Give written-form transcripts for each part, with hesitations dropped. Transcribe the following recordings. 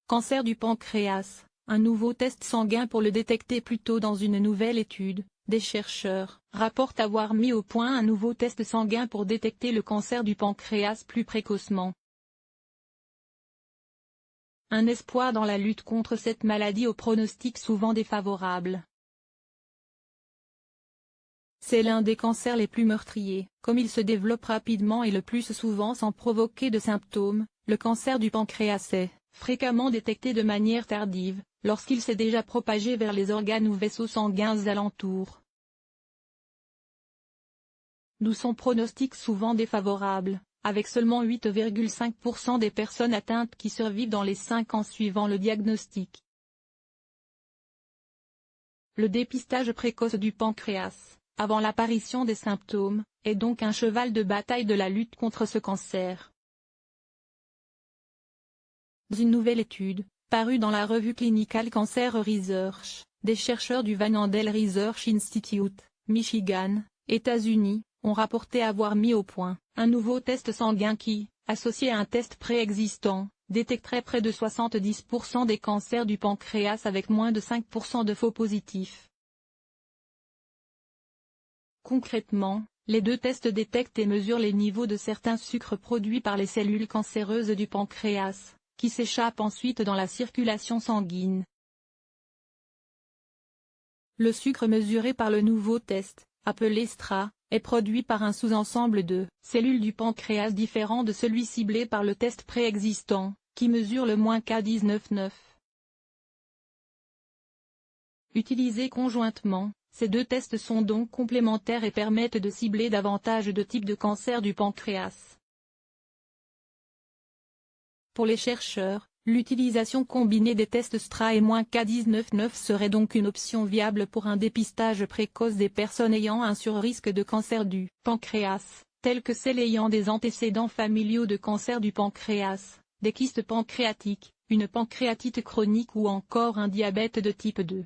Cancer du pancréas, un nouveau test sanguin pour le détecter plus tôt. Dans une nouvelle étude, des chercheurs rapportent avoir mis au point un nouveau test sanguin pour détecter le cancer du pancréas plus précocement. Un espoir dans la lutte contre cette maladie au pronostic souvent défavorable. C'est l'un des cancers les plus meurtriers. Comme il se développe rapidement et le plus souvent sans provoquer de symptômes, le cancer du pancréas est fréquemment détecté de manière tardive, lorsqu'il s'est déjà propagé vers les organes ou vaisseaux sanguins alentours. D'où son pronostic souvent défavorable, avec seulement 8,5% des personnes atteintes qui survivent dans les 5 ans suivant le diagnostic. Le dépistage précoce du pancréas, avant l'apparition des symptômes, est donc un cheval de bataille de la lutte contre ce cancer. Dans une nouvelle étude, parue dans la revue Clinical Cancer Research, des chercheurs du Van Andel Research Institute, Michigan, États-Unis, ont rapporté avoir mis au point un nouveau test sanguin qui, associé à un test préexistant, détecterait près de 70% des cancers du pancréas avec moins de 5% de faux positifs. Concrètement, les deux tests détectent et mesurent les niveaux de certains sucres produits par les cellules cancéreuses du pancréas, qui s'échappent ensuite dans la circulation sanguine. Le sucre mesuré par le nouveau test, appelé STRA, est produit par un sous-ensemble de cellules du pancréas différent de celui ciblé par le test préexistant, qui mesure le -K19,9. Utilisés conjointement, ces deux tests sont donc complémentaires et permettent de cibler davantage de types de cancer du pancréas. Pour les chercheurs, l'utilisation combinée des tests STRA et -K19,9 serait donc une option viable pour un dépistage précoce des personnes ayant un surrisque de cancer du pancréas, telles que celles ayant des antécédents familiaux de cancer du pancréas, des kystes pancréatiques, une pancréatite chronique ou encore un diabète de type 2.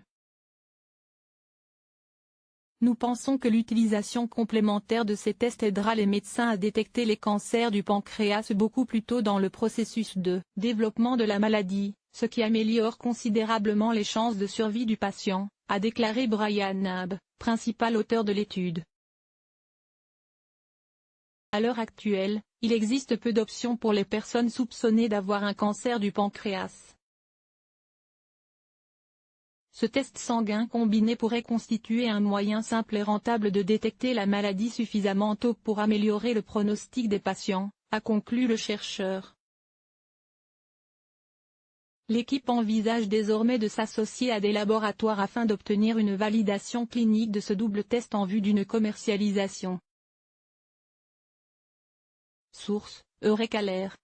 Nous pensons que l'utilisation complémentaire de ces tests aidera les médecins à détecter les cancers du pancréas beaucoup plus tôt dans le processus de développement de la maladie, ce qui améliore considérablement les chances de survie du patient, a déclaré Brian Nabb, principal auteur de l'étude. À l'heure actuelle, il existe peu d'options pour les personnes soupçonnées d'avoir un cancer du pancréas. Ce test sanguin combiné pourrait constituer un moyen simple et rentable de détecter la maladie suffisamment tôt pour améliorer le pronostic des patients, a conclu le chercheur. L'équipe envisage désormais de s'associer à des laboratoires afin d'obtenir une validation clinique de ce double test en vue d'une commercialisation. Source: Eureka Alert.